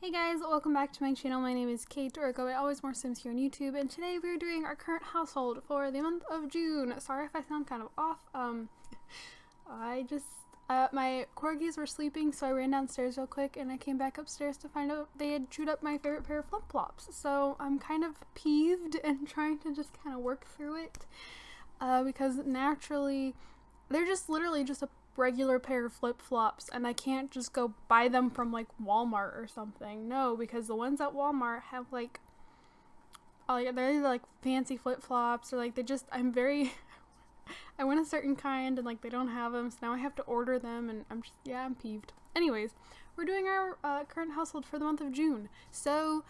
Hey guys, welcome back to my channel. My name is Kate, or go by Always More Sims here on YouTube, and today we're doing our current household for the month of June. Sorry if I sound kind of off. My corgis were sleeping, so I ran downstairs real quick, and I came back upstairs to find out they had chewed up my favorite pair of flip-flops. So I'm kind of peeved and trying to just kind of work through it, because naturally, they're just literally just a regular pair of flip-flops, and I can't just go buy them from like Walmart or something. No, because the ones at Walmart have like they're either like fancy flip-flops or like I want a certain kind and like they don't have them, so now I have to order them, and I'm peeved. Anyways, we're doing our current household for the month of June. So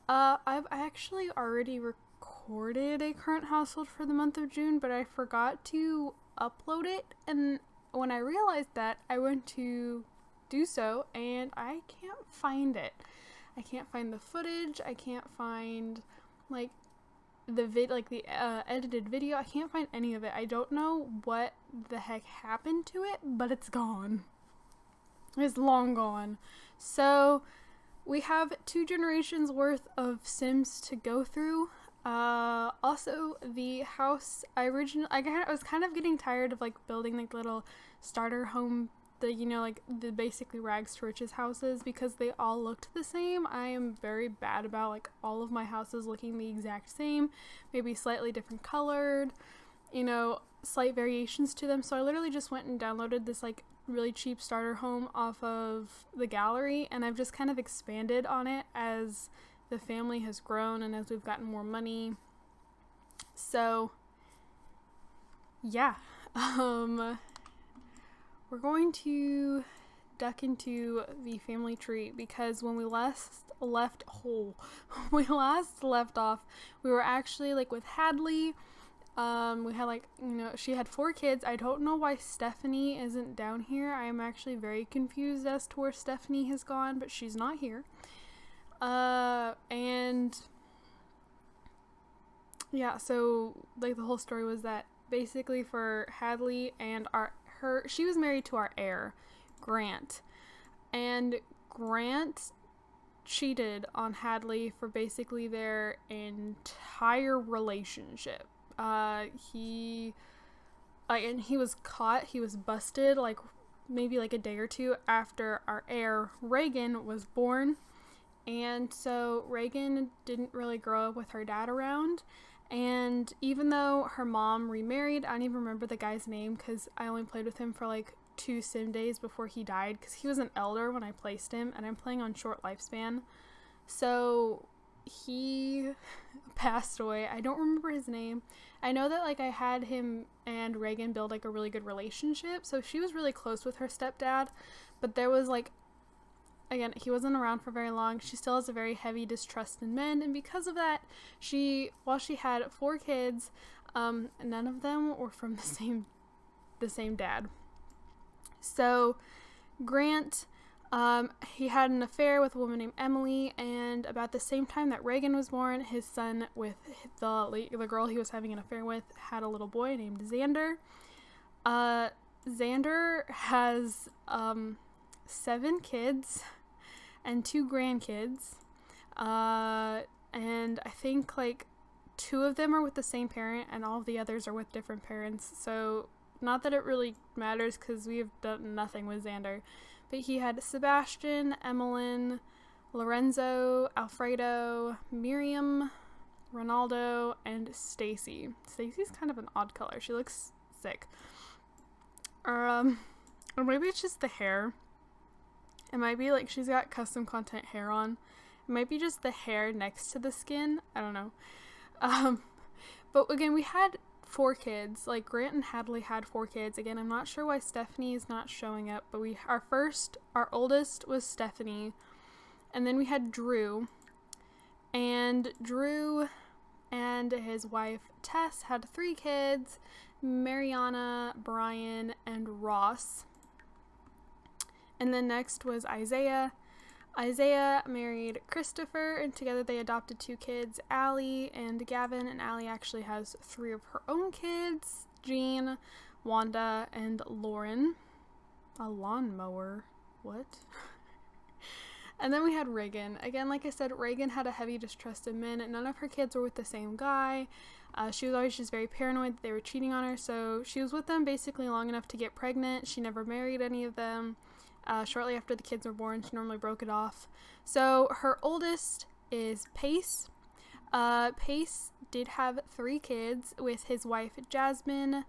I've actually already recorded a current household for the month of June, but I forgot to upload it, and when I realized that, I went to do so, and I can't find it. I can't find the footage. I can't find like the edited video. I can't find any of it. I don't know what the heck happened to it, but it's gone. It's long gone. So we have 2 generations worth of Sims to go through. Also, the house I was kind of getting tired of like building like little starter home, the basically rags to riches houses, because they all looked the same. I am very bad about like all of my houses looking the exact same, maybe slightly different colored, slight variations to them. So I literally just went and downloaded this like really cheap starter home off of the gallery, and I've just kind of expanded on it as the family has grown and as we've gotten more money. So yeah, we're going to duck into the family tree, because when we last left off, we were actually like with Hadley. We had she had 4 kids. I don't know why Stephanie isn't down here. I am actually very confused as to where Stephanie has gone, but she's not here. And yeah, so like the whole story was that basically for Hadley and she was married to our heir, Grant, and Grant cheated on Hadley for basically their entire relationship. And he was caught, he was busted like maybe like a day or 2 after our heir Reagan was born. And so Reagan didn't really grow up with her dad around, and even though her mom remarried, I don't even remember the guy's name because I only played with him for like 2 sim days before he died, because he was an elder when I placed him, and I'm playing on short lifespan, so he passed away. I don't remember his name. I know that like I had him and Reagan build like a really good relationship, so she was really close with her stepdad, but there was like, again, he wasn't around for very long. She still has a very heavy distrust in men, and because of that, while she had 4 kids, none of them were from the same dad. So Grant, he had an affair with a woman named Emily, and about the same time that Reagan was born, his son with the girl he was having an affair with had a little boy named Xander. Xander has 7 kids and 2 grandkids, and I think like 2 of them are with the same parent and all of the others are with different parents, so not that it really matters because we have done nothing with Xander. But he had Sebastian, Emmeline, Lorenzo, Alfredo, Miriam, Ronaldo, and Stacy. Stacy's kind of an odd color. She looks sick. Or maybe it's just the hair. It might be like she's got custom content hair on. It might be just the hair next to the skin. I don't know. But again, we had 4 kids. Like Grant and Hadley had 4 kids. Again, I'm not sure why Stephanie is not showing up, but our oldest was Stephanie. And then we had Drew. And Drew and his wife Tess had 3 kids, Mariana, Brian, and Ross. And then next was Isaiah. Isaiah married Christopher, and together they adopted 2 kids, Allie and Gavin, and Allie actually has 3 of her own kids, Jean, Wanda, and Lauren. A lawnmower. What? And then we had Reagan. Again, like I said, Reagan had a heavy distrust in men. None of her kids were with the same guy. She was always just very paranoid that they were cheating on her. So she was with them basically long enough to get pregnant. She never married any of them. Shortly after the kids were born, she normally broke it off. So her oldest is Pace. Pace did have 3 kids with his wife Jasmine.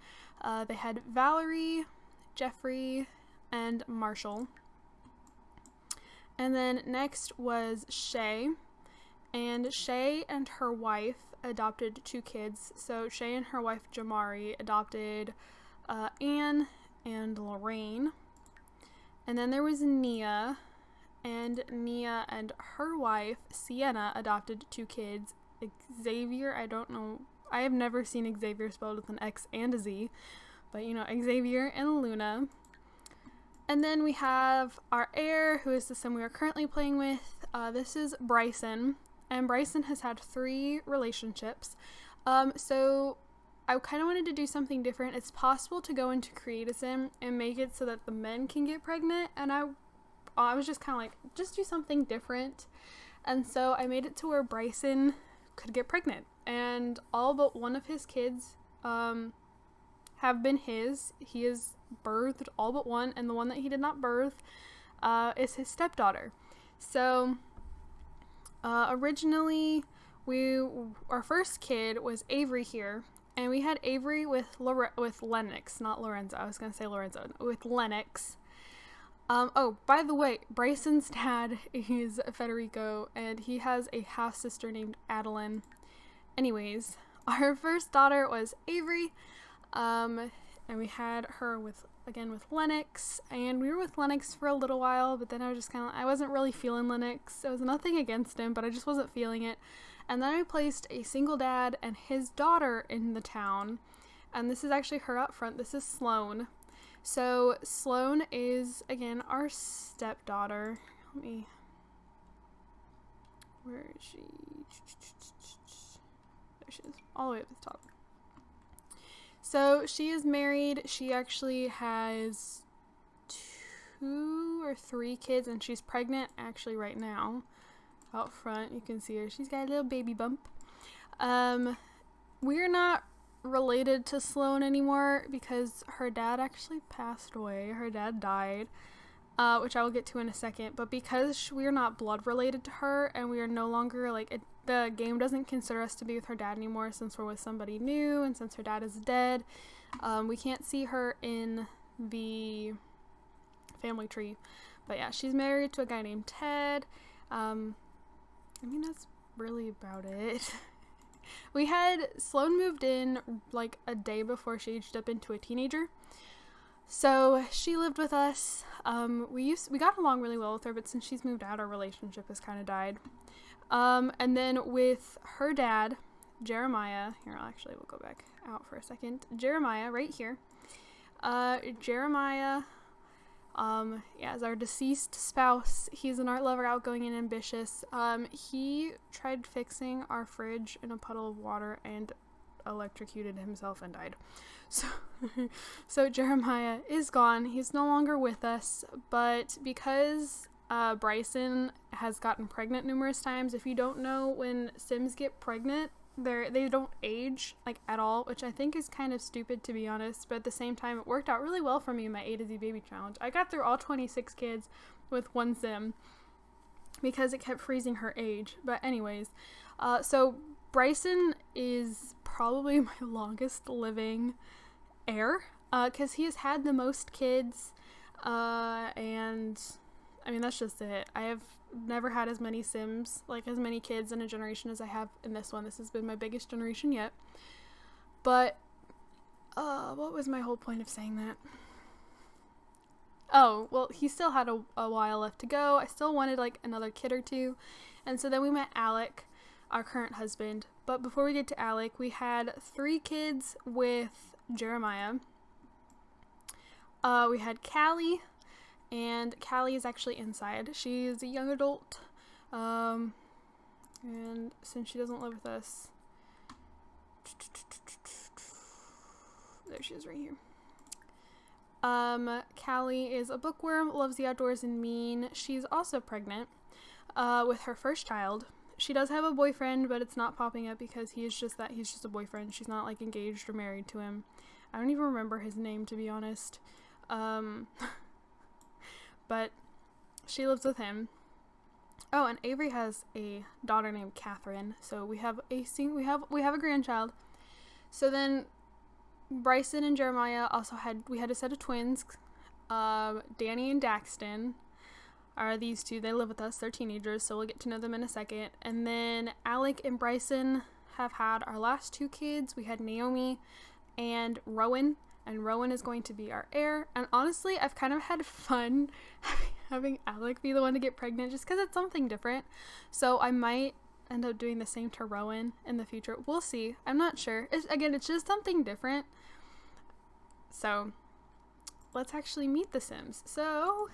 They had Valerie, Jeffrey, and Marshall. And then next was Shay. And Shay and her wife adopted 2 kids. So Shay and her wife Jamari adopted Anne and Lorraine. And then there was Nia. And Nia and her wife Sienna adopted 2 kids. Xavier, I don't know. I have never seen Xavier spelled with an X and a Z. But you know, Xavier and Luna. And then we have our heir, who is the sim we are currently playing with. This is Bryson. And Bryson has had 3 relationships. So I kind of wanted to do something different. It's possible to go into create a sim and make it so that the men can get pregnant. And I was just kind of like, just do something different. And so I made it to where Bryson could get pregnant. And all but one of his kids have been his. He has birthed all but one, and the one that he did not birth is his stepdaughter. So originally our first kid was Avery here, and we had Avery with Lennox, not Lorenzo. I was gonna say Lorenzo, with Lennox. Oh, by the way, Bryson's dad is Federico, and he has a half sister named Adeline. Anyways, our first daughter was Avery. And we had her with Lennox, and we were with Lennox for a little while, but then I was just I wasn't really feeling Lennox. It was nothing against him, but I just wasn't feeling it. And then I placed a single dad and his daughter in the town, and this is actually her up front. This is Sloane. So Sloane is, again, our stepdaughter. Where is she? There she is, all the way up at the top. So she is married. She actually has 2 or 3 kids, and she's pregnant actually right now. Out front, you can see her. She's got a little baby bump. We're not related to Sloane anymore because her dad actually passed away. Her dad died, which I will get to in a second. But because we're not blood related to her, and we are no longer the game doesn't consider us to be with her dad anymore since we're with somebody new, and since her dad is dead, we can't see her in the family tree. But yeah, she's married to a guy named Ted. That's really about it. We had Sloane moved in a day before she aged up into a teenager. So she lived with us. We got along really well with her, but since she's moved out, our relationship has kind of died. And then with her dad, Jeremiah, we'll go back out for a second. Jeremiah, right here. Jeremiah, is our deceased spouse. He's an art lover, outgoing and ambitious. He tried fixing our fridge in a puddle of water and electrocuted himself and died. So Jeremiah is gone. He's no longer with us, but because Bryson has gotten pregnant numerous times. If you don't know, when Sims get pregnant, they don't age at all, which I think is kind of stupid, to be honest, but at the same time it worked out really well for me in my A to Z baby challenge. I got through all 26 kids with one Sim because it kept freezing her age. But anyways, so Bryson is probably my longest living heir because he has had the most kids, and that's just it. I have never had as many Sims, as many kids in a generation as I have in this one. This has been my biggest generation yet. But, what was my whole point of saying that? Oh, well, he still had a while left to go. I still wanted, another kid or 2. And so then we met Alec, our current husband. But before we get to Alec, we had 3 kids with Jeremiah. We had Callie. And Callie is actually inside. She's a young adult. And since she doesn't live with us, there she is right here. Callie is a bookworm, loves the outdoors, and mean. She's also pregnant. with her first child. She does have a boyfriend, but it's not popping up because he's just a boyfriend. She's not like engaged or married to him. I don't even remember his name, to be honest. But she lives with him. Oh, and Avery has a daughter named Catherine. So we have a grandchild. So then Bryson and Jeremiah also had a set of twins. Danny and Daxton are these two. They live with us. They're teenagers, so we'll get to know them in a second. And then Alec and Bryson have had our last two kids. We had Naomi and Rowan, and Rowan is going to be our heir. And honestly, I've kind of had fun having Alec be the one to get pregnant just because it's something different. So I might end up doing the same to Rowan in the future. We'll see. I'm not sure. It's just something different. So let's actually meet the Sims. So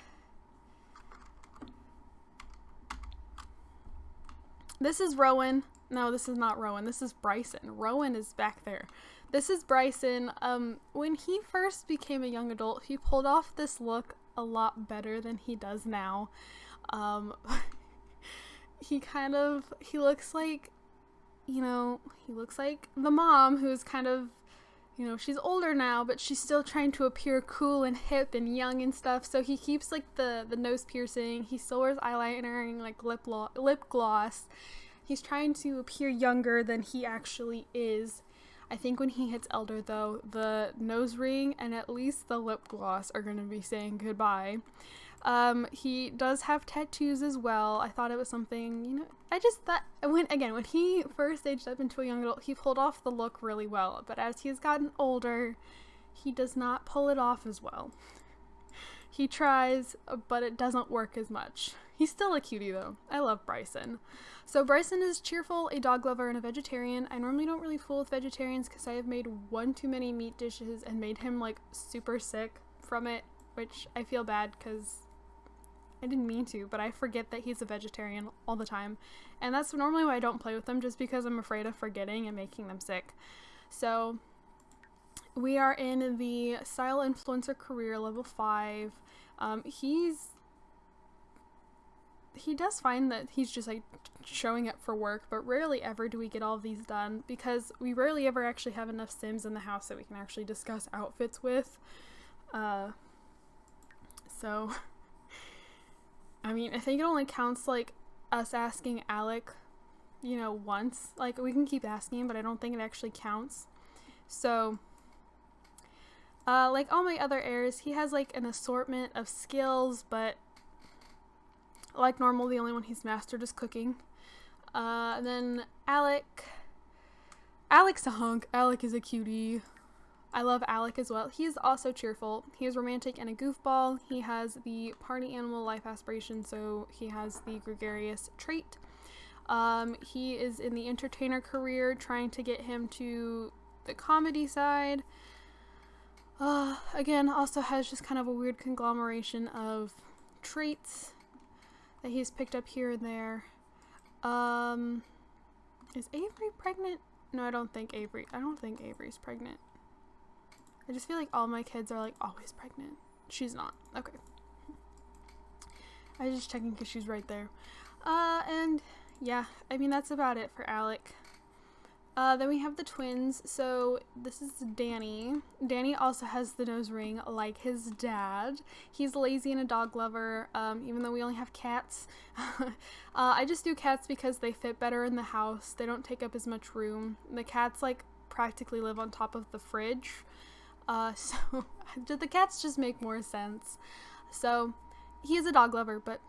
this is Rowan. No, this is not Rowan. This is Bryson. Rowan is back there. This is Bryson. When he first became a young adult, he pulled off this look a lot better than he does now. He looks like, he looks like the mom who's kind of, she's older now, but she's still trying to appear cool and hip and young and stuff. So he keeps like the nose piercing. He still wears eyeliner and like lip gloss. He's trying to appear younger than he actually is. I think when he hits elder, though, the nose ring and at least the lip gloss are going to be saying goodbye. He does have tattoos as well. I thought it was something, I just thought, when he first aged up into a young adult, he pulled off the look really well. But as he has gotten older, he does not pull it off as well. He tries, but it doesn't work as much. He's still a cutie, though. I love Bryson. So Bryson is cheerful, a dog lover, and a vegetarian. I normally don't really fool with vegetarians because I have made one too many meat dishes and made him, like, super sick from it, which I feel bad because I didn't mean to, but I forget that he's a vegetarian all the time. And that's normally why I don't play with them, just because I'm afraid of forgetting and making them sick. So we are in the Style Influencer Career level 5. He does find that he's just like showing up for work, but rarely ever do we get all of these done because we rarely ever actually have enough Sims in the house that we can actually discuss outfits with. So I mean, I think it only counts like us asking Alec, once. Like, we can keep asking him, but I don't think it actually counts. So like all my other heirs, he has like an assortment of skills, but like normal, the only one he's mastered is cooking. And then Alec's a hunk. Alec is a cutie. I love Alec as well. He is also cheerful. He is romantic and a goofball. He has the party animal life aspiration, so he has the gregarious trait. He is in the entertainer career, trying to get him to the comedy side. Again, also has just kind of a weird conglomeration of traits that he's picked up here and there. Is Avery pregnant? No, I don't think Avery's pregnant. I just feel like all my kids are like always pregnant. She's not. Okay. I was just checking because she's right there. And yeah, I mean, that's about it for Alec. Then we have the twins. So this is Danny. Danny also has the nose ring like his dad. He's lazy and a dog lover, even though we only have cats. I just do cats because they fit better in the house. They don't take up as much room. The cats like practically live on top of the fridge. So the cats just make more sense. So he is a dog lover, but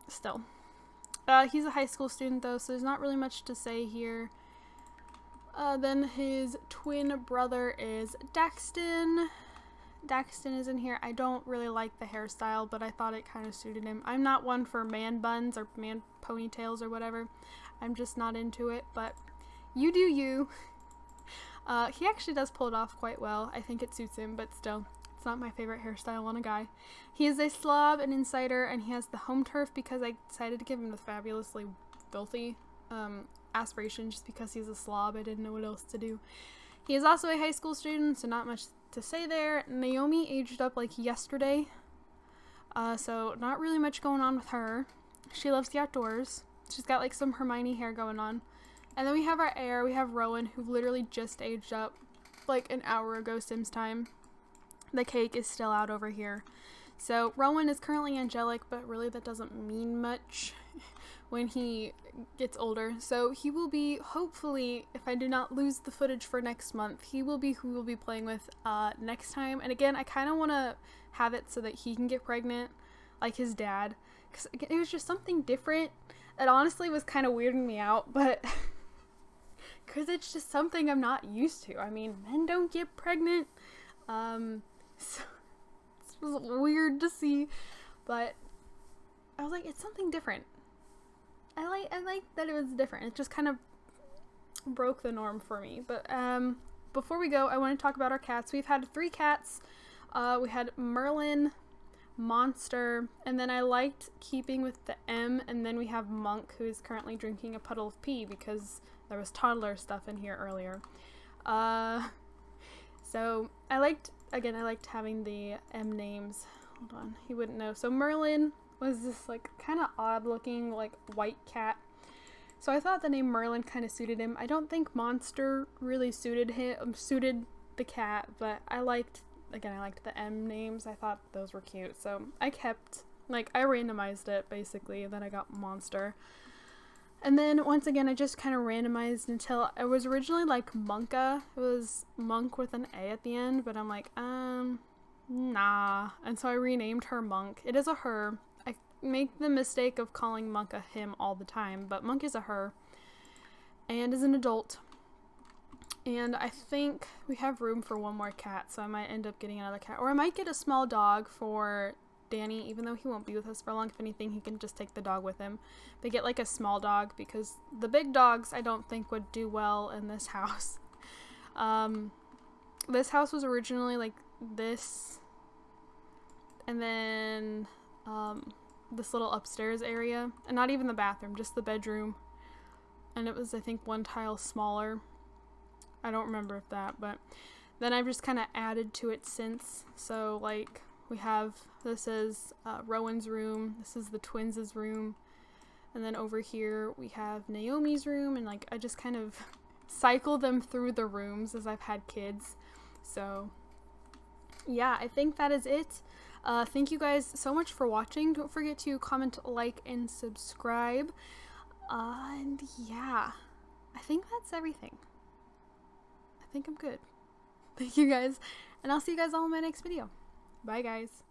still. He's a high school student though, so there's not really much to say here. Then his twin brother is Daxton. Daxton is in here. I don't really like the hairstyle, but I thought it kind of suited him. I'm not one for man buns or man ponytails or whatever. I'm just not into it, but you do you. He actually does pull it off quite well. I think it suits him, but still, it's not my favorite hairstyle on a guy. He is a slob, an insider, and he has the home turf because I decided to give him the fabulously filthy aspiration just because he's a slob. I didn't know what else to do. He is also a high school student, so not much to say there. Naomi aged up like yesterday, so not really much going on with her. She loves the outdoors. She's got like some Hermione hair going on. And then we have our heir. We have Rowan, who literally just aged up like an hour ago Sims time. The cake is still out over here. So Rowan is currently angelic, but really that doesn't mean much when he gets older. So he will be, hopefully, if I do not lose the footage for next month, he will be who we'll be playing with next time. And again, I kind of want to have it so that he can get pregnant like his dad, because it was just something different. It honestly was kind of weirding me out, but because it's just something I'm not used to. I mean, men don't get pregnant, so it was weird to see, but I was like, it's something different. I like that it was different. It just kind of broke the norm for me. But before we go, I want to talk about our cats. We've had 3 cats. We had Merlin, Monster, and then I liked keeping with the M, and then we have Monk, who is currently drinking a puddle of pee because there was toddler stuff in here earlier. So I liked having the M names. Hold on, he wouldn't know. So Merlin was this like kind of odd looking like white cat. So I thought the name Merlin kind of suited him. I don't think Monster really suited the cat, but I liked the M names. I thought those were cute. So I randomized it basically, and then I got Monster. And then once again, I just kind of randomized until it was originally like Monka. It was Monk with an A at the end, but I'm like, nah. And so I renamed her Monk. It is a her. I make the mistake of calling Monk a him all the time, but Monk is a her and is an adult. And I think we have room for one more cat, so I might end up getting another cat. Or I might get a small dog for Danny, even though he won't be with us for long. If anything, he can just take the dog with him. But get like a small dog, because the big dogs I don't think would do well in this house. This house was originally like this, and then this little upstairs area, and not even the bathroom, just the bedroom. And it was, I think, 1 tile smaller. I don't remember if that, but then I've just kind of added to it since. So like we have, this is Rowan's room, this is the twins' room, and then over here we have Naomi's room, and like I just kind of cycle them through the rooms as I've had kids. So yeah, I think that is it. Thank you guys so much for watching. Don't forget to comment, like, and subscribe. And yeah, I think that's everything. I think I'm good. Thank you guys, and I'll see you guys all in my next video. Bye guys.